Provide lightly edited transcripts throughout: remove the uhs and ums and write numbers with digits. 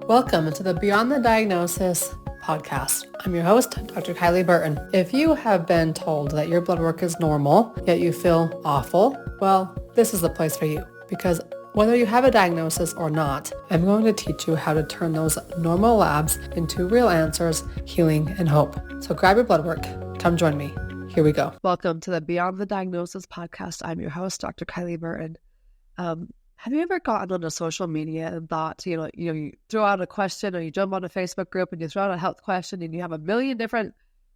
Welcome to the Beyond the Diagnosis podcast. I'm your host, Dr. Kylie Burton. If you have been told that your blood work is normal, yet you feel awful, well, this is the place for you, because whether you have a diagnosis or not, I'm going to teach you how to turn those normal labs into real answers, healing, and hope. So grab your blood work. Come join me. Here we go. Welcome to the Beyond the Diagnosis podcast. I'm your host, Dr. Kylie Burton. Have you ever gotten onto social media and thought, you throw out a question, or you jump on a Facebook group and you throw out a health question and you have a million different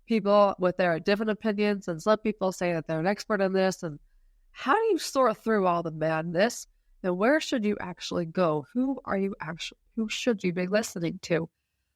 people with their different opinions, and some people say that they're an expert in this, and how do you sort through all the madness, and where should you actually go? Who should you be listening to?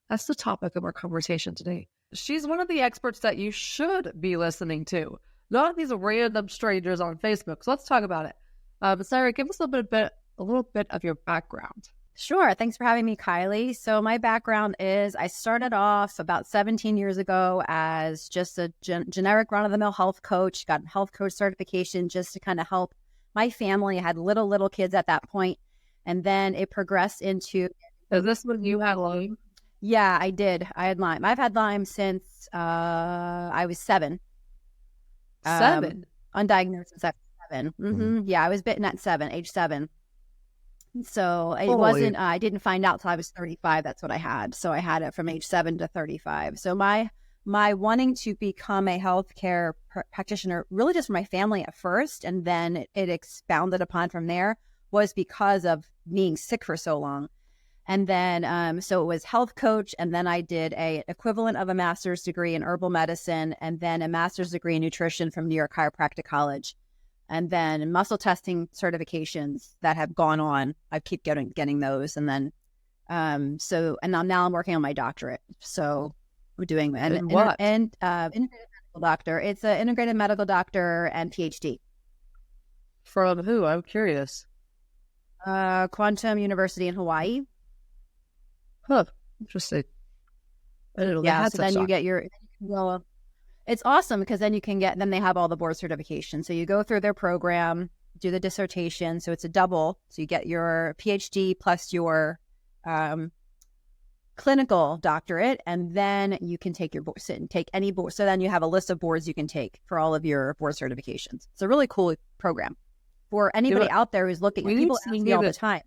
That's the topic of our conversation today. She's one of the experts that you should be listening to, not these random strangers on Facebook. So let's talk about it. Sarah, give us a little bit of your background. Sure. Thanks for having me, Kylie. So my background is I started off about 17 years ago as just a generic run-of-the-mill health coach, got health coach certification just to kind of help my family. I had little kids at that point, and then it progressed into... Is this when you had Lyme? Yeah, I did. I had Lyme. I've had Lyme since I was 7. 7? Undiagnosed at 7. Mm-hmm. Yeah, I was bitten at age 7. So it Holy. wasn't, I didn't find out till I was 35. That's what I had. So I had it from age 7 to 35. So my wanting to become a healthcare practitioner, really just for my family at first, and then it expounded upon from there, was because of being sick for so long. And then, so it was health coach, and then I did a equivalent of a master's degree in herbal medicine, and then a master's degree in nutrition from New York Chiropractic College. And then muscle testing certifications that have gone on. I keep getting those. And then, now I'm working on my doctorate. So we're doing what? Integrated medical doctor. It's an integrated medical doctor and PhD. From who? I'm curious. Quantum University in Hawaii. Huh. Interesting. I didn't know they had so such then you a... get your... Well, it's awesome because then then they have all the board certifications. So you go through their program, do the dissertation. So it's a double. So you get your PhD plus your clinical doctorate, and then you can take your board, take any board. So then you have a list of boards you can take for all of your board certifications. It's a really cool program for anybody out there who's looking. People ask me all the time.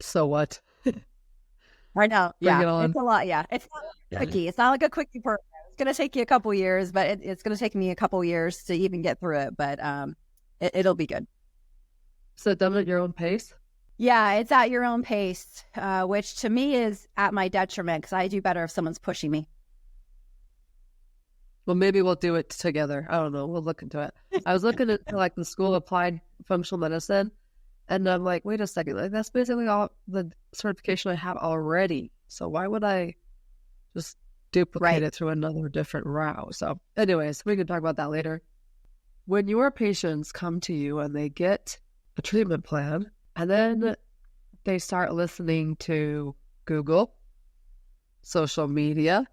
So what? I know. Bring it Yeah, on. it's a lot. Yeah, it's not quickie. It's not like a quickie program. It's going to take you a couple years, but it's going to take me a couple years to even get through it. But it'll be good. So done at your own pace? Yeah, it's at your own pace, which to me is at my detriment because I do better if someone's pushing me. Well, maybe we'll do it together. I don't know. We'll look into it. I was looking into like the School of Applied Functional Medicine, and I'm like, wait a second. Like, that's basically all the certification I have already. So why would I just duplicate it through another different route? So anyways, we can talk about that later. When your patients come to you and they get a treatment plan, and then they start listening to Google, social media.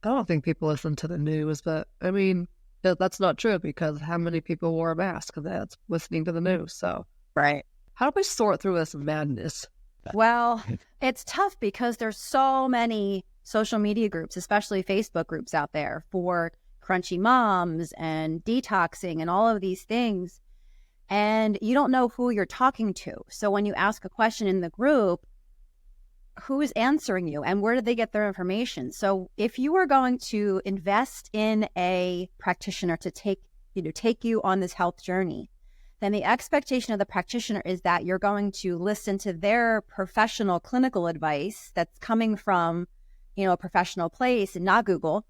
I don't think people listen to the news, but I mean, that's not true, because how many people wore a mask? That's listening to the news. So how do we sort through this madness? Well, it's tough because there's so many social media groups, especially Facebook groups out there for crunchy moms and detoxing and all of these things. And you don't know who you're talking to. So when you ask a question in the group, who's answering you and where did they get their information? So if you are going to invest in a practitioner to take you on this health journey, then the expectation of the practitioner is that you're going to listen to their professional clinical advice that's coming from, a professional place and not Google,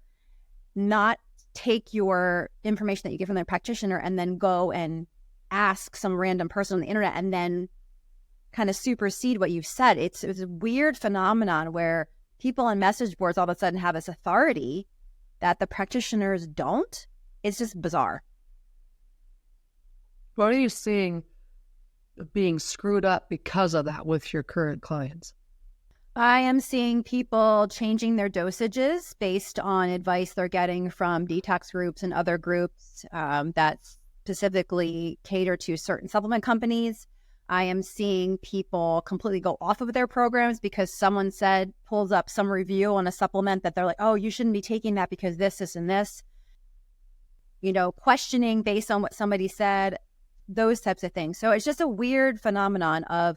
not take your information that you get from the practitioner and then go and ask some random person on the internet and then kind of supersede what you've said. It's a weird phenomenon where people on message boards all of a sudden have this authority that the practitioners don't. It's just bizarre. What are you seeing being screwed up because of that with your current clients? I am seeing people changing their dosages based on advice they're getting from detox groups and other groups that specifically cater to certain supplement companies. I am seeing people completely go off of their programs because someone pulls up some review on a supplement that they're like, oh, you shouldn't be taking that because this, and this. Questioning based on what somebody said, those types of things. So it's just a weird phenomenon of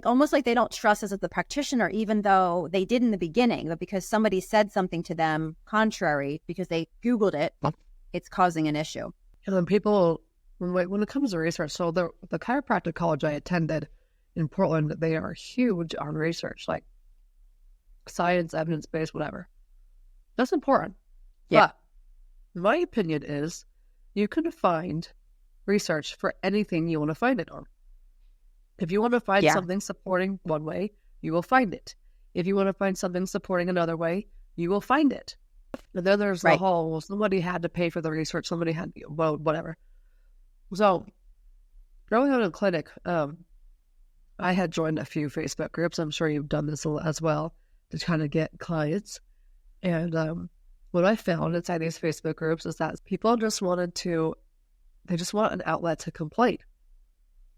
almost like they don't trust us as the practitioner, even though they did in the beginning, but because somebody said something to them contrary, because they Googled it, it's causing an issue. And then people, when it comes to research, so the chiropractic college I attended in Portland, they are huge on research, like science, evidence-based, whatever. That's important. Yeah. But my opinion is you can find research for anything you want to find it on. If you want to find something supporting one way, you will find it. If you want to find something supporting another way, you will find it. And then there's the whole, well, somebody had to pay for the research, somebody had, whatever. So, growing up in a clinic, I had joined a few Facebook groups. I'm sure you've done this as well to kind of get clients. And what I found inside these Facebook groups is that people just want an outlet to complain.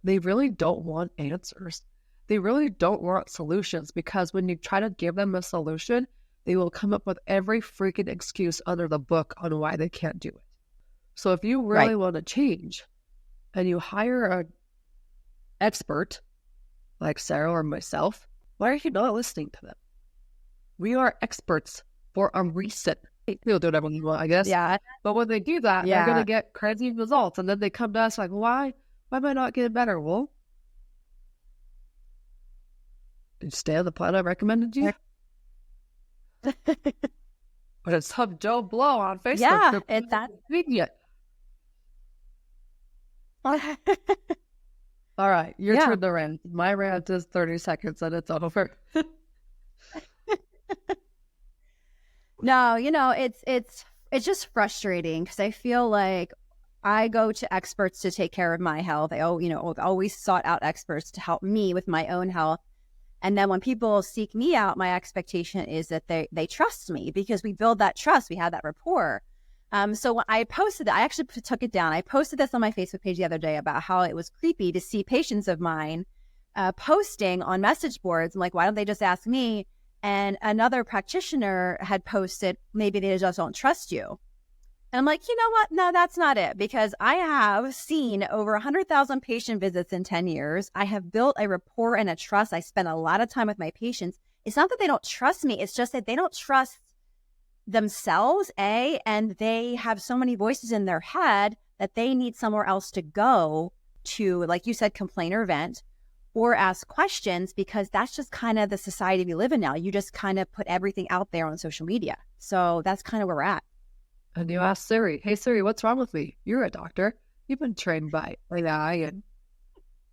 They really don't want answers. They really don't want solutions, because when you try to give them a solution, they will come up with every freaking excuse under the book on why they can't do it. So if you really want to change and you hire an expert like Sarah or myself, why are you not listening to them? We are experts for a reason. They'll do whatever they want, I guess. Yeah. But when they do that, they're going to get crazy results. And then they come to us like, why am I not getting better? Well, did you stay on the plan I recommended you? But it's some Joe Blow on Facebook. Yeah, it's that. Yet. All right, your turn to rant. My rant is 30 seconds and it's over. No, it's just frustrating because I feel like I go to experts to take care of my health. I always sought out experts to help me with my own health. And then when people seek me out, my expectation is that they trust me, because we build that trust. We have that rapport. So when I posted that, I actually took it down. I posted this on my Facebook page the other day about how it was creepy to see patients of mine posting on message boards. I'm like, why don't they just ask me? And another practitioner had posted, maybe they just don't trust you. And I'm like, you know what? No, that's not it. Because I have seen over 100,000 patient visits in 10 years. I have built a rapport and a trust. I spend a lot of time with my patients. It's not that they don't trust me. It's just that they don't trust themselves, and they have so many voices in their head that they need somewhere else to go to, like you said, complain or vent or ask questions, because that's just kind of the society we live in now. You just kind of put everything out there on social media. So that's kind of where we're at. And you ask Siri, hey Siri, what's wrong with me? You're a doctor. You've been trained by AI and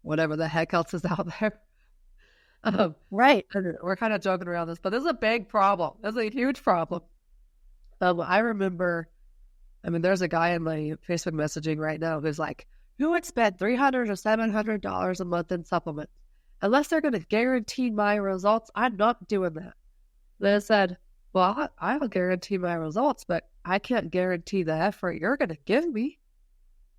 whatever the heck else is out there. Right. We're kind of joking around this, but this is a big problem. This is a huge problem. I remember, there's a guy in my Facebook messaging right now who's like, who would spend $300 or $700 a month in supplements? Unless they're going to guarantee my results, I'm not doing that. Then I said, well, I'll guarantee my results, but I can't guarantee the effort you're going to give me.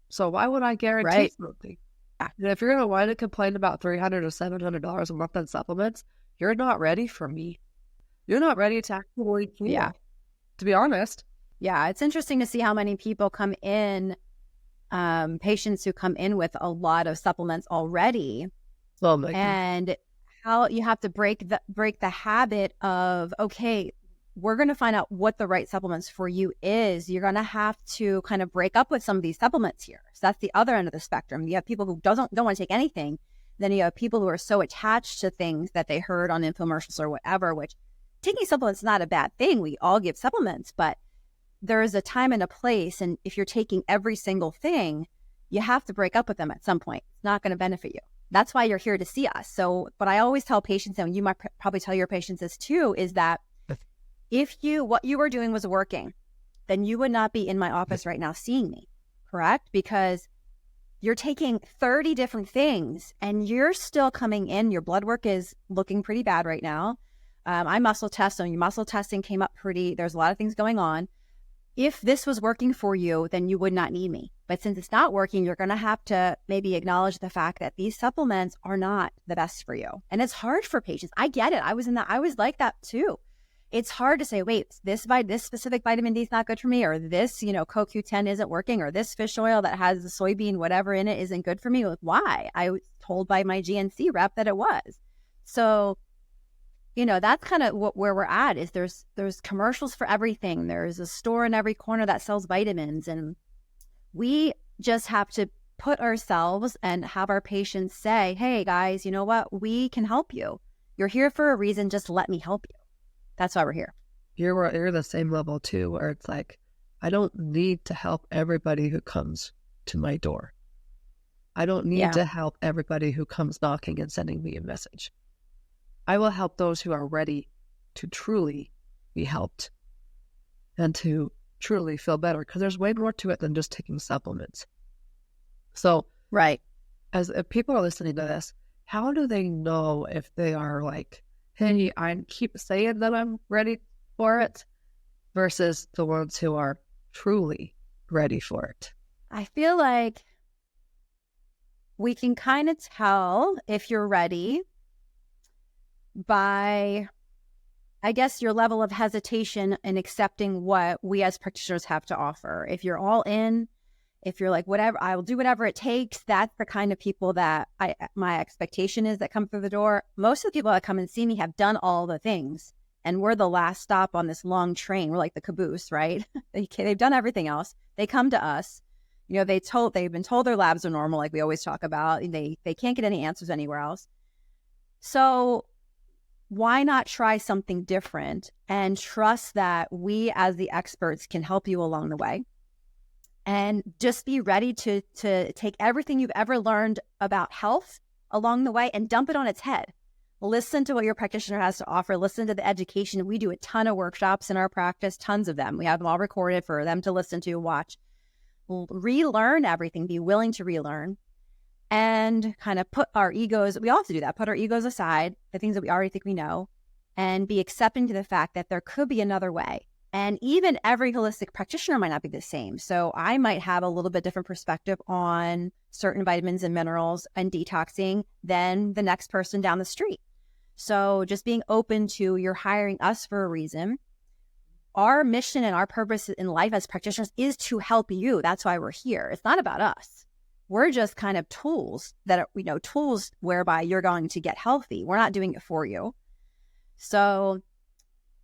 So why would I guarantee something? And if you're going to whine and complain about $300 or $700 a month in supplements, you're not ready for me. You're not ready to actually heal. Yeah. To be honest. Yeah, it's interesting to see how many people come in, patients who come in with a lot of supplements already, and how you have to break the habit of, okay, we're going to find out what the right supplements for you is. You're going to have to kind of break up with some of these supplements here. So that's the other end of the spectrum. You have people who don't want to take anything. Then you have people who are so attached to things that they heard on infomercials or whatever, which taking supplements is not a bad thing. We all give supplements, but there is a time and a place. And if you're taking every single thing, you have to break up with them at some point. It's not going to benefit you. That's why you're here to see us. So, but I always tell patients, and you might probably tell your patients this too, is that if what you were doing was working, then you would not be in my office right now seeing me, correct? Because you're taking 30 different things and you're still coming in. Your blood work is looking pretty bad right now. I muscle test, so your muscle testing came up there's a lot of things going on. If this was working for you, then you would not need me. But since it's not working, you're going to have to maybe acknowledge the fact that these supplements are not the best for you. And it's hard for patients. I get it. I was like that too. It's hard to say, wait, this specific vitamin D is not good for me, or this, CoQ10 isn't working, or this fish oil that has the soybean, whatever in it isn't good for me. Like, why? I was told by my GNC rep that it was. So, that's kind of where we're at, is there's commercials for everything. There's a store in every corner that sells vitamins, and we just have to put ourselves and have our patients say, hey guys, you know what? We can help you. You're here for a reason. Just let me help you. That's why we're here. You're the same level too, where it's like, I don't need to help everybody who comes to my door. I don't need to help everybody who comes knocking and sending me a message. I will help those who are ready to truly be helped and to truly feel better, because there's way more to it than just taking supplements. So, right. If people are listening to this, how do they know if they are like, hey, I keep saying that I'm ready for it, versus the ones who are truly ready for it? I feel like we can kind of tell if you're ready by, I guess, your level of hesitation in accepting what we as practitioners have to offer. If you're all in, if you're like, whatever, I will do whatever it takes, that's the kind of people that my expectation is that come through the door. Most of the people that come and see me have done all the things, and we're the last stop on this long train. We're like the caboose, right? They've done everything else. They come to us. They've been told their labs are normal, like we always talk about. They can't get any answers anywhere else. So why not try something different and trust that we as the experts can help you along the way? And just be ready to take everything you've ever learned about health along the way and dump it on its head. Listen to what your practitioner has to offer. Listen to the education. We do a ton of workshops in our practice, tons of them. We have them all recorded for them to listen to, watch. Relearn everything, be willing to relearn, and kind of put our egos, we all have to do that, put our egos aside, the things that we already think we know, and be accepting to the fact that there could be another way. And even every holistic practitioner might not be the same. So I might have a little bit different perspective on certain vitamins and minerals and detoxing than the next person down the street. So just being open to, you're hiring us for a reason. Our mission and our purpose in life as practitioners is to help you. That's why we're here. It's not about us. We're just kind of tools that are, tools whereby you're going to get healthy. We're not doing it for you. So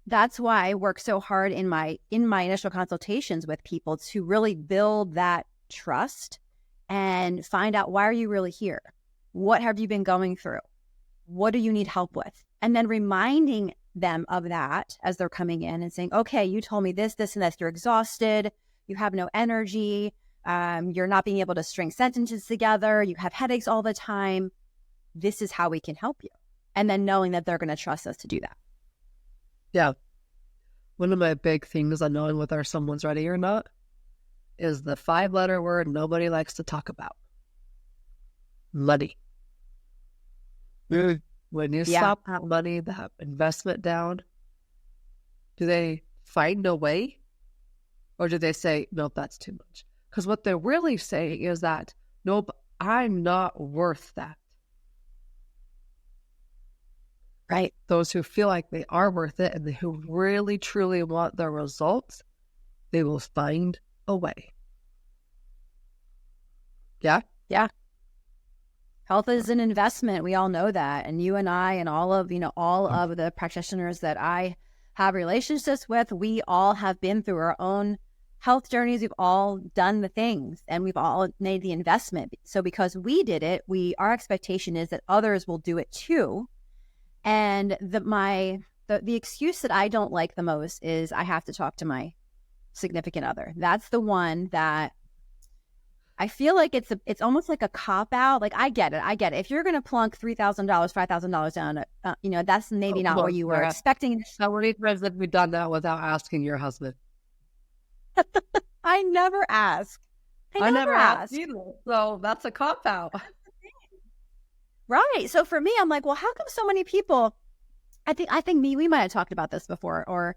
that's why I work so hard in my initial consultations with people to really build that trust and find out, why are you really here? What have you been going through? What do you need help with? And then reminding them of that as they're coming in and saying, okay, you told me this, and this. You're exhausted. You have no energy. You're not being able to string sentences together. You have headaches all the time. This is how we can help you. And then knowing that they're going to trust us to do that. Yeah. One of my big things on knowing whether someone's ready or not is the 5-letter word nobody likes to talk about. Money. When you stop that money, that investment down, do they find a way? Or do they say, nope, that's too much? Because what they're really saying is that, nope, I'm not worth that. Right. Those who feel like they are worth it and who really, truly want the results, they will find a way. Yeah? Yeah. Health is an investment. We all know that. And you and I and all of the practitioners that I have relationships with, we all have been through our own health journeys. We've all done the things and we've all made the investment. So because we did it, our expectation is that others will do it too. And the excuse that I don't like the most is I have to talk to my significant other. That's the one that I feel like it's almost like a cop out. Like, I get it. If you're going to plunk $3,000, $5,000 down, that's maybe not what you were expecting. How many times have we done that without asking your husband? I never ask. I never asked either. So that's a cop out. Right. So for me, I'm like, well, how come so many people, I think we might have talked about this before, or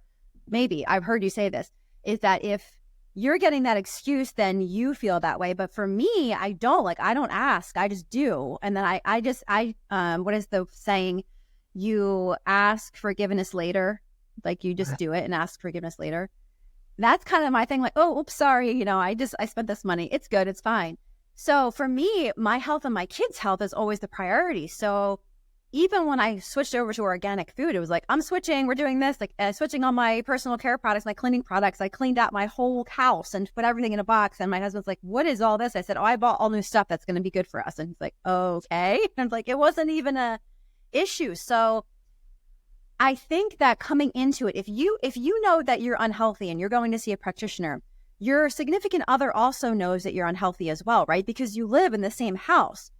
maybe I've heard you say this, is that if you're getting that excuse, then you feel that way. But for me, I don't ask, I just do. And then I what is the saying? You ask forgiveness later. Like you just do it and ask forgiveness later. That's kind of my thing. Like, oh, oops, sorry. I spent this money. It's good. It's fine. So for me, my health and my kids' health is always the priority. So even when I switched over to organic food, it was like, I'm switching, we're doing this, like switching on my personal care products, my cleaning products. I cleaned out my whole house and put everything in a box. And my husband's like, what is all this? I said, oh, I bought all new stuff that's going to be good for us. And he's like, okay. And I'm like, it wasn't even a issue. So I think that coming into it, if you know that you're unhealthy and you're going to see a practitioner, your significant other also knows that you're unhealthy as well, right? Because you live in the same house.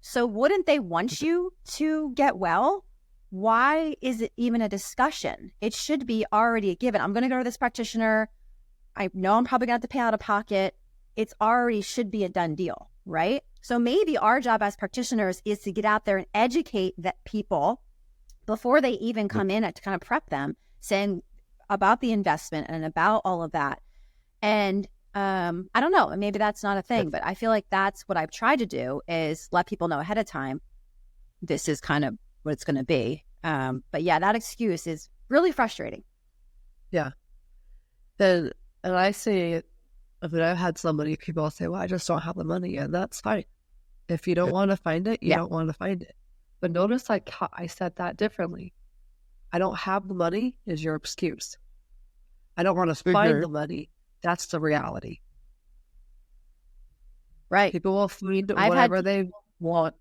So wouldn't they want you to get well? Why is it even a discussion? It should be already a given. I'm going to go to this practitioner. I know I'm probably going to have to pay out of pocket. It's already should be a done deal, right? So maybe our job as practitioners is to get out there and educate that people before they even come in to kind of prep them, saying about the investment and about all of that. And I don't know, maybe that's not a thing, but I feel like that's what I've tried to do is let people know ahead of time, this is kind of what it's going to be. But yeah, that excuse is really frustrating. Yeah. And I say, I've had people say, well, I just don't have the money. And that's fine. If you don't want to find it, you don't want to find it. But notice I said that differently. I don't have the money is your excuse. I don't want to find the money. That's the reality. Right. People will find whatever they want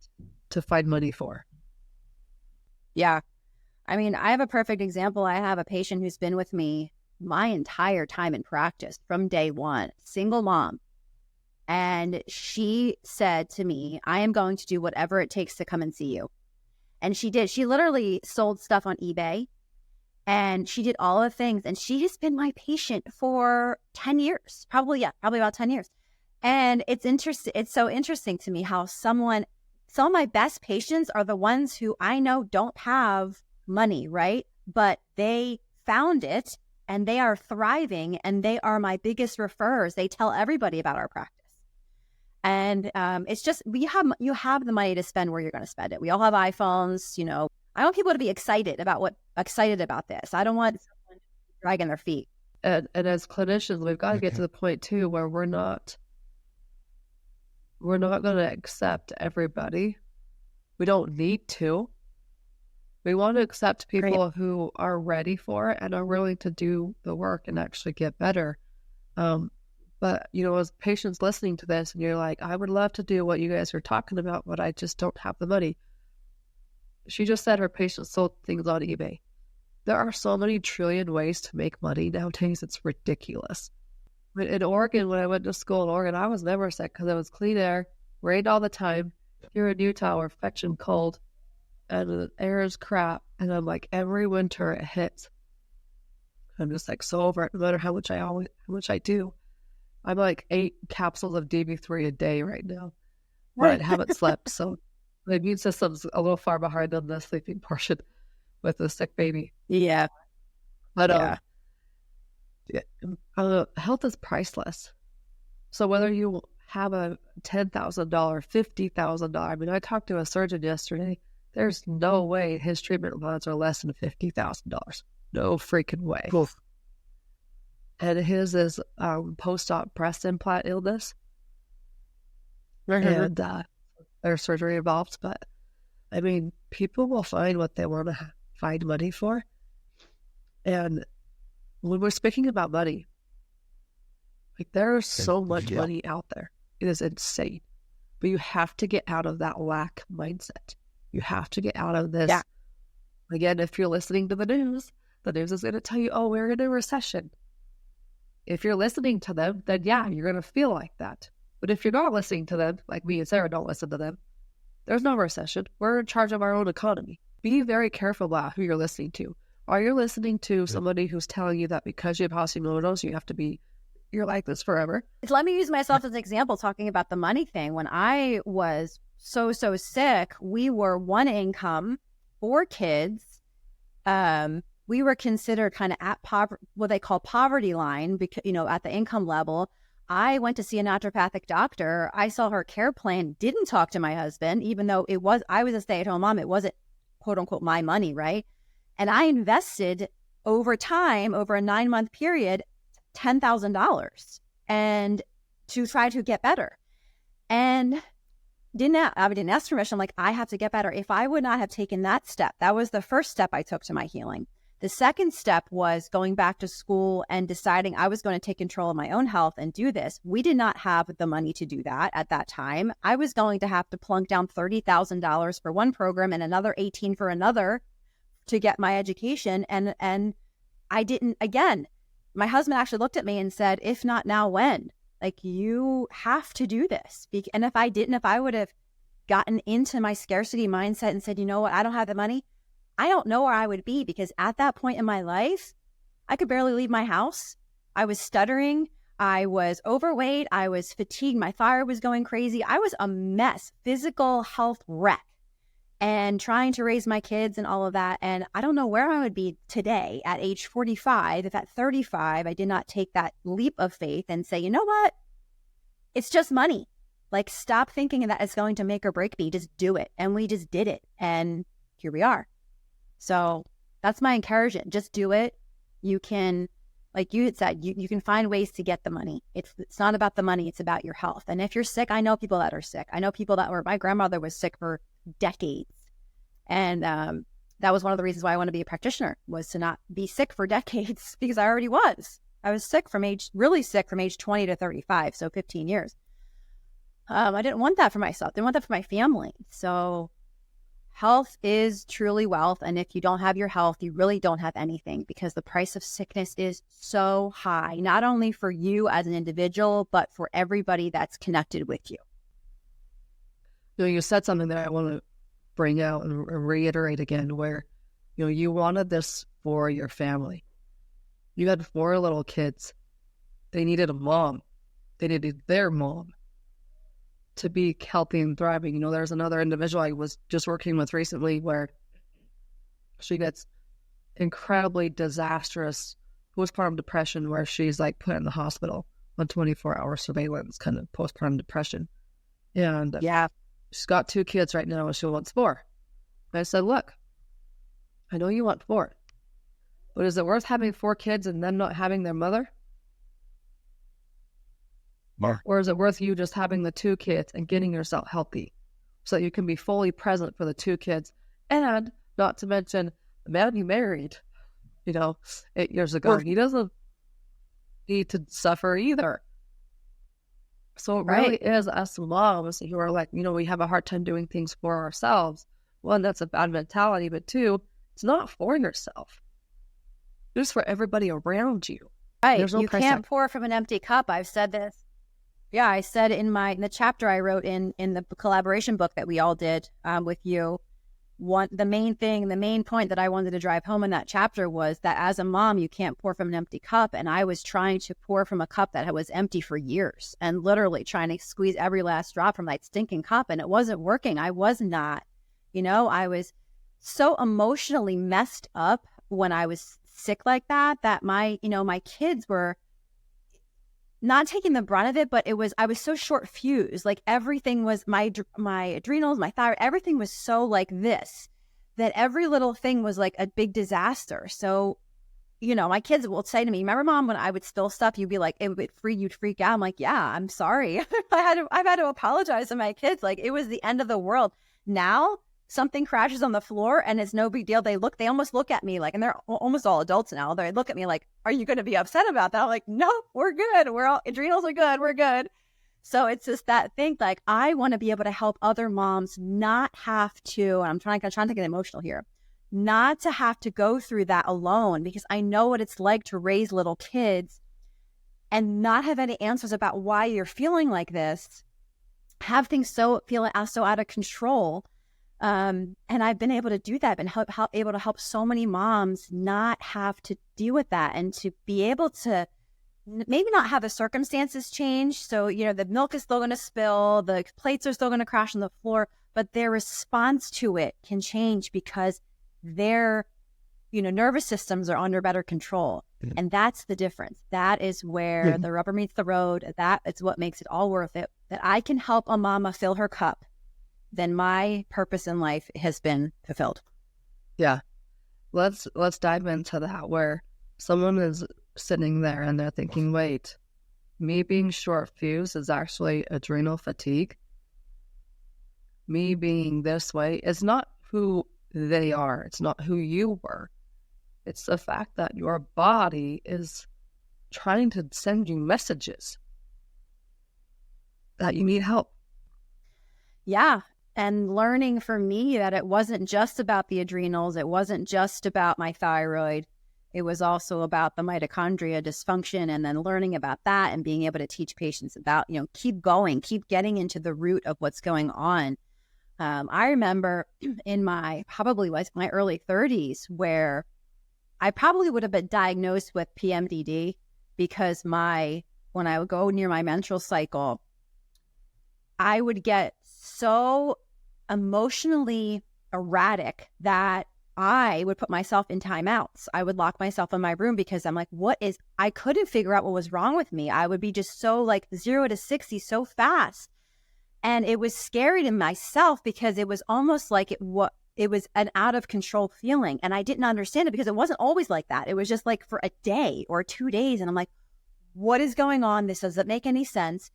to find money for. Yeah. I mean, I have a perfect example. I have a patient who's been with me my entire time in practice from day one, single mom. And she said to me, I am going to do whatever it takes to come and see you. And she did. She literally sold stuff on eBay. And she did all the things. And she has been my patient for 10 years, probably about 10 years. And it's interesting. It's so interesting to me how some of my best patients are the ones who I know don't have money, right? But they found it and they are thriving and they are my biggest referrers. They tell everybody about our practice. And it's just, you have the money to spend where you're going to spend it. We all have iPhones, I want people to be excited about this. I don't want someone dragging their feet. And as clinicians, we've got to get to the point too where we're not going to accept everybody. We don't need to. We want to accept people who are ready for it and are willing to do the work and actually get better. But, as patients listening to this and you're like, I would love to do what you guys are talking about, but I just don't have the money. She just said her patients sold things on eBay. There are so many trillion ways to make money nowadays. It's ridiculous. In Oregon, when I went to school in Oregon, I was never sick because it was clean air, rained all the time. Here in Utah, we're fetching cold and the air is crap. And I'm like, every winter it hits. I'm just like so over it, no matter how much I do. I'm like 8 capsules of DB3 a day right now. But I haven't slept, so the immune system's a little far behind on the sleeping portion with a sick baby. Yeah. But health is priceless. So whether you have a $10,000, $50,000, I mean, I talked to a surgeon yesterday. There's no way his treatment plans are less than $50,000. No freaking way. Cool. And his is post-op breast implant illness. And there's surgery involved. But, I mean, people will find what they want to find money for. And when we're speaking about money, like there is so much money out there. It is insane. But you have to get out of that lack mindset. You have to get out of this. Yeah. Again, if you're listening to the news is going to tell you, oh, we're in a recession. If you're listening to them, then yeah, you're going to feel like that. But if you're not listening to them, like me and Sarah don't listen to them, there's no recession. We're in charge of our own economy. Be very careful about who you're listening to. Are you listening to somebody who's telling you that because you have Hashimoto's, you're like this forever? Let me use myself as an example talking about the money thing. When I was so sick, we were one income, 4 kids. we were considered kind of at what they call poverty line, because, at the income level. I went to see a naturopathic doctor. I saw her care plan, didn't talk to my husband, even though I was a stay-at-home mom. It wasn't quote unquote my money, right? And I invested over time, over a 9-month period, $10,000 and to try to get better. And I didn't ask permission. I'm like, I have to get better. If I would not have taken that step, that was the first step I took to my healing. The second step was going back to school and deciding I was going to take control of my own health and do this. We did not have the money to do that at that time. I was going to have to plunk down $30,000 for one program and another 18 for another to get my education. And I didn't, again, my husband actually looked at me and said, if not now, when? Like, you have to do this. And if I would have gotten into my scarcity mindset and said, you know what, I don't have the money, I don't know where I would be, because at that point in my life, I could barely leave my house. I was stuttering. I was overweight. I was fatigued. My thyroid was going crazy. I was a mess, physical health wreck, and trying to raise my kids and all of that. And I don't know where I would be today at age 45 if at 35 I did not take that leap of faith and say, you know what? It's just money. Like, stop thinking that it's going to make or break me. Just do it. And we just did it. And here we are. So that's my encouragement. Just do it. You can, like you had said, you can find ways to get the money. It's not about the money. It's about your health. And if you're sick, I know people that are sick. I know people my grandmother was sick for decades. And that was one of the reasons why I wanted to be a practitioner, was to not be sick for decades, because I already was. I was really sick from age 20 to 35. So 15 years. I didn't want that for myself. I didn't want that for my family. So health is truly wealth. And if you don't have your health, you really don't have anything, because the price of sickness is so high, not only for you as an individual, but for everybody that's connected with you. You said something that I want to bring out and reiterate again, where, you wanted this for your family. You had 4 little kids. They needed a mom. They needed their mom to be healthy and thriving. There's another individual I was just working with recently where she gets incredibly disastrous postpartum depression, where she's like put in the hospital on 24-hour surveillance, kind of postpartum depression. And yeah, she's got 2 kids right now and she wants 4. And I said, look, I know you want 4, but is it worth having 4 kids and them not having their mother? Or is it worth you just having the 2 kids and getting yourself healthy so that you can be fully present for the 2 kids? And not to mention the man you married, 8 years ago, he doesn't need to suffer either. So it really is us moms who are like, we have a hard time doing things for ourselves. 1, that's a bad mentality, but 2, it's not for yourself. It's for everybody around you. Right. No, you can't pour from an empty cup. I've said this. Yeah, I said in the chapter I wrote in the collaboration book that we all did with you, the main point that I wanted to drive home in that chapter was that as a mom, you can't pour from an empty cup. And I was trying to pour from a cup that was empty for years, and literally trying to squeeze every last drop from that stinking cup. And it wasn't working. I was not, I was so emotionally messed up when I was sick like that my kids were not taking the brunt of it, but I was so short fused. Like, everything was my adrenals, my thyroid, everything was so like this, that every little thing was like a big disaster. So, my kids will say to me, remember, Mom, when I would spill stuff, you'd be like, you'd freak out. I'm like, yeah, I'm sorry. I've had to apologize to my kids. Like, it was the end of the world. Now, something crashes on the floor and it's no big deal. They almost look at me like, and they're almost all adults now. They look at me like, are you going to be upset about that? I'm like, no, we're good. Adrenals are good. We're good. So it's just that thing. Like, I want to be able to help other moms not have to, and I'm trying to get emotional here, not to have to go through that alone, because I know what it's like to raise little kids and not have any answers about why you're feeling like this, have things so out of control. And I've been able to do that, been able to help so many moms not have to deal with that, and to be able to maybe not have the circumstances change. So, the milk is still going to spill, the plates are still going to crash on the floor, but their response to it can change because they're nervous systems are under better control. And that's the difference. That is where the rubber meets the road. That is what makes it all worth it. That I can help a mama fill her cup, then my purpose in life has been fulfilled. Yeah. Let's dive into that, where someone is sitting there and they're thinking, wait, me being short fuse is actually adrenal fatigue. Me being this way is not who they are. It's not who you were. It's the fact that your body is trying to send you messages that you need help. Yeah. And learning for me that it wasn't just about the adrenals. It wasn't just about my thyroid. It was also about the mitochondria dysfunction, and then learning about that and being able to teach patients about, keep going, keep getting into the root of what's going on. I remember in my early 30s where I probably would have been diagnosed with PMDD because when I would go near my menstrual cycle, I would get so emotionally erratic that I would put myself in timeouts. I would lock myself in my room because I'm like, I couldn't figure out what was wrong with me. I would be just so 0 to 60 so fast. And it was scary to myself because it was almost like it was an out of control feeling. And I didn't understand it because it wasn't always like that. It was just for a day or 2 days. And I'm like, what is going on? This doesn't make any sense.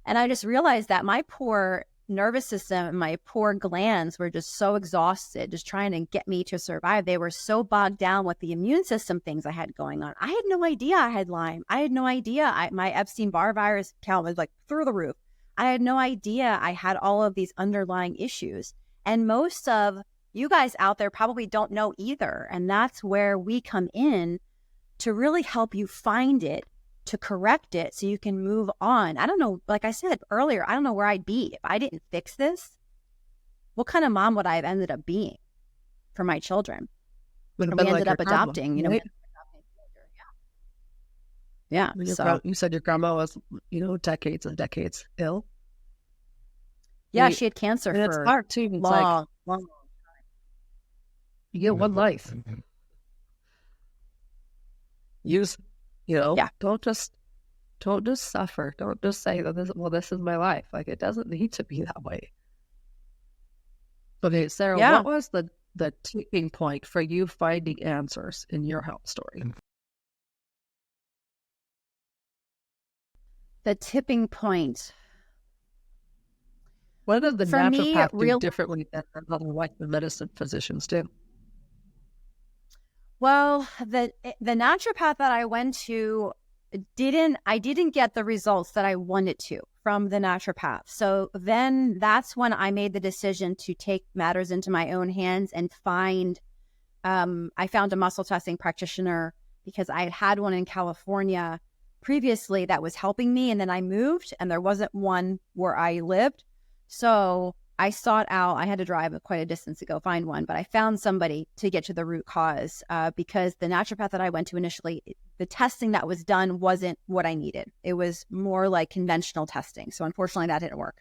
And I just realized that my poor nervous system and my poor glands were just so exhausted, just trying to get me to survive. They were so bogged down with the immune system things I had going on. I had no idea I had Lyme. I had no idea my Epstein-Barr virus count was through the roof. I had no idea I had all of these underlying issues. And most of you guys out there probably don't know either. And that's where we come in to really help you find it, to correct it so you can move on. I don't know, like I said earlier, I don't know where I'd be if I didn't fix this. What kind of mom would I have ended up being for my children? We ended up adopting, right? Yeah. So you said your grandma was, decades and decades ill. Yeah, she had cancer for it's hard too. It's long time. You get one life. Don't just suffer. Don't just say that this is my life. It doesn't need to be that way. Okay, Sarah, what was the tipping point for you finding answers in your health story? The tipping point. What does the naturopath do differently than other Western medicine physicians do? Well, the naturopath that I went to didn't get the results that I wanted to from the naturopath. So then that's when I made the decision to take matters into my own hands and I found a muscle testing practitioner because I had one in California previously that was helping me. And then I moved and there wasn't one where I lived. So I sought out, I had to drive quite a distance to go find one, but I found somebody to get to the root cause because the naturopath that I went to initially, the testing that was done wasn't what I needed. It was more like conventional testing. So unfortunately that didn't work.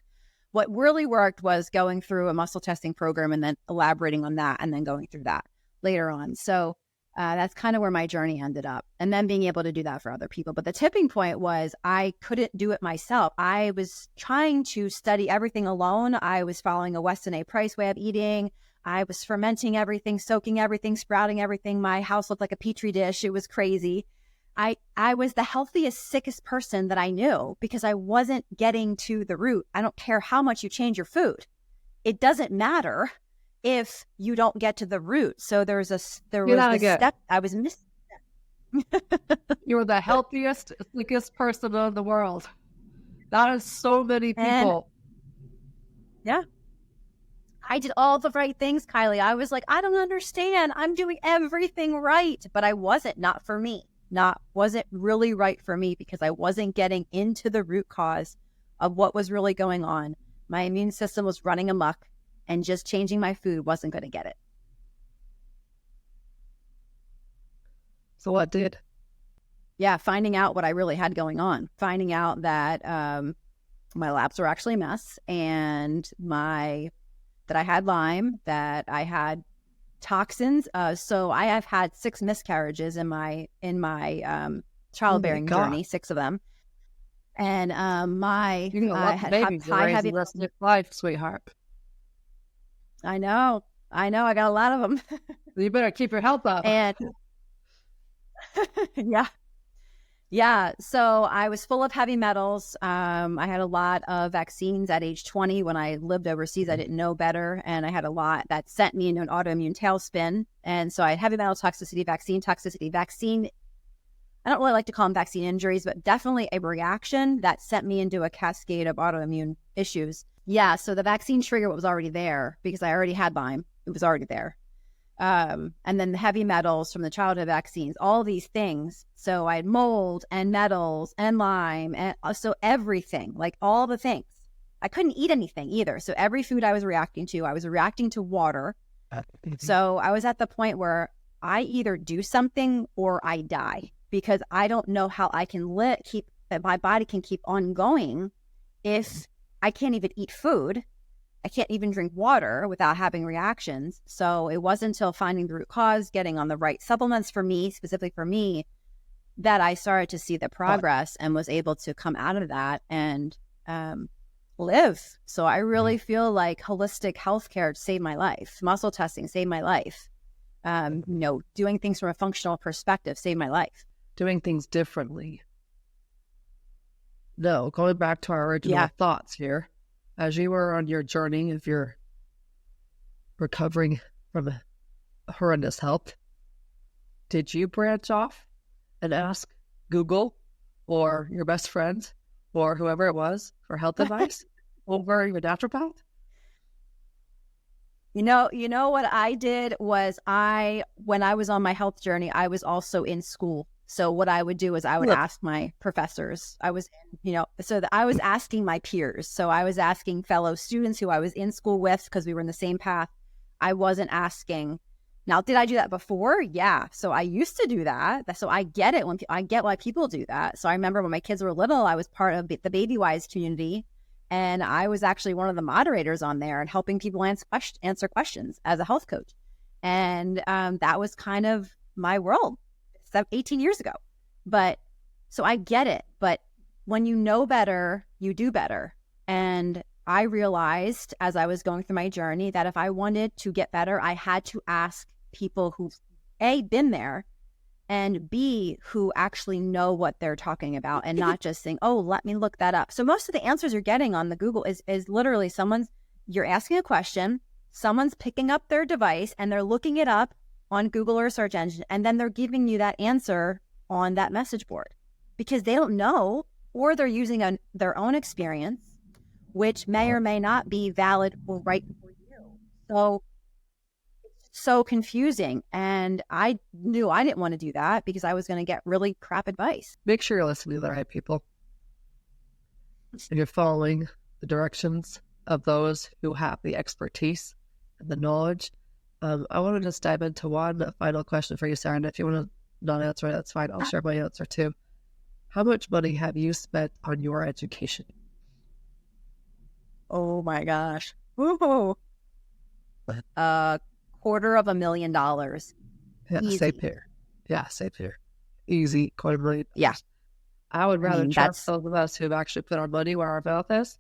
What really worked was going through a muscle testing program and then elaborating on that and then going through that later on. So that's kind of where my journey ended up, and then being able to do that for other people. But the tipping point was I couldn't do it myself. I was trying to study everything alone. I was following a Weston A. Price way of eating. I was fermenting everything, soaking everything, sprouting everything. My house looked like a petri dish. It was crazy. I was the healthiest, sickest person that I knew because I wasn't getting to the root. I don't care how much you change your food. It doesn't matter if you don't get to the root. So there was this step I was missing. You're the healthiest, sickest person in the world. That is so many people. Yeah. I did all the right things, Kylie. I was like, I don't understand. I'm doing everything right. But I wasn't, not for me. Wasn't really right for me because I wasn't getting into the root cause of what was really going on. My immune system was running amok. And just changing my food wasn't going to get it. So what did? Yeah, finding out what I really had going on. Finding out that my labs were actually a mess and that I had Lyme, that I had toxins. So I have had 6 miscarriages in my childbearing journey, 6 of them. And you got a lot of babies to raise the rest of your life, sweetheart. I know. I got a lot of them. You better keep your health up. And yeah. So I was full of heavy metals. I had a lot of vaccines at age 20 when I lived overseas. I didn't know better. And I had a lot that sent me into an autoimmune tailspin. And so I had heavy metal toxicity, vaccine. I don't really like to call them vaccine injuries, but definitely a reaction that sent me into a cascade of autoimmune issues. Yeah. So the vaccine trigger was already there because I already had Lyme. It was already there. And then the heavy metals from the childhood vaccines, all these things. So I had mold and metals and Lyme, and so everything, like all the things. I couldn't eat anything either. So every food I was reacting to water. So I was at the point where I either do something or I die, because I don't know how I can my body can keep on going if I can't even eat food. I can't even drink water without having reactions. So it wasn't until finding the root cause, getting on the right supplements for me, specifically for me, that I started to see the progress and was able to come out of that and live. So I really feel like holistic healthcare saved my life. Muscle testing saved my life. Doing things from a functional perspective saved my life. Doing things differently. No, going back to our original thoughts here. As you were on your journey, if you're recovering from horrendous health, did you branch off and ask Google or your best friend or whoever it was for health advice over your naturopath? You know what I did was when I was on my health journey, I was also in school. So what I would do is I would ask my professors. I was asking my peers. So I was asking fellow students who I was in school with, because we were in the same path. I wasn't asking. Now, did I do that before? Yeah. So I used to do that. So I get it. I get why people do that. So I remember when my kids were little, I was part of the Baby Wise community. And I was actually one of the moderators on there and helping people answer questions as a health coach. And that was kind of my world 18 years ago. But so I get it. But when you know better, you do better. And I realized as I was going through my journey that if I wanted to get better, I had to ask people who've A, been there, and B, who actually know what they're talking about, and not just saying, oh, let me look that up. So most of the answers you're getting on the Google is literally you're asking a question, someone's picking up their device and they're looking it up on Google or a search engine, and then they're giving you that answer on that message board because they don't know, or they're using their own experience, which may or may not be valid or right for you. So it's so confusing. And I knew I didn't want to do that because I was going to get really crap advice. Make sure you're listening to the right people. And you're following the directions of those who have the expertise and the knowledge. I want to just dive into one final question for you, Sarah. And if you want to not answer it, that's fine. I'll share my answer too. How much money have you spent on your education? Oh my gosh. Woo-hoo. $250,000. Yeah, easy. Same here. Yeah, same here. Easy, $250,000. Yeah. I would rather trust those of us who've actually put our money where our mouth is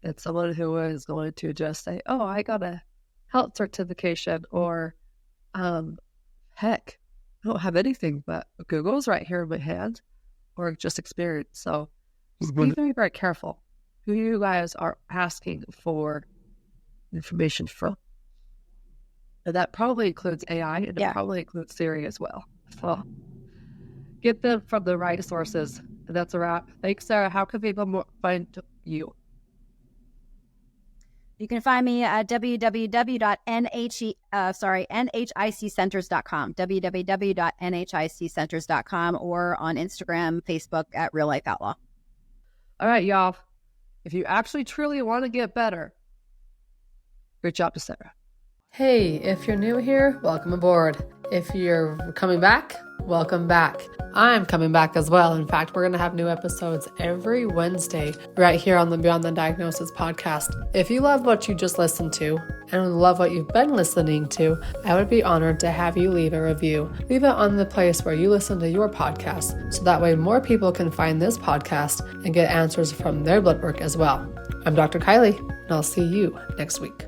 than someone who is going to just say, oh, I got a health certification, or heck, I don't have anything but Google's right here in my hand, or just experience. So just be very, very careful who you guys are asking for information from. And that probably includes AI, and it probably includes Siri as well. So get them from the right sources. And that's a wrap. Thanks, Sarah. How can people find you? You can find me at nhiccentres.com, www.nhiccentres.com, or on Instagram, Facebook at Real Life Outlaw. All right, y'all. If you actually truly want to get better, reach out to Sarah. Hey, if you're new here, welcome aboard. If you're coming back, welcome back. I'm coming back as well. In fact, we're going to have new episodes every Wednesday right here on the Beyond the Diagnosis podcast. If you love what you just listened to and love what you've been listening to, I would be honored to have you leave a review. Leave it on the place where you listen to your podcast, so that way more people can find this podcast and get answers from their blood work as well. I'm Dr. Kylie, and I'll see you next week.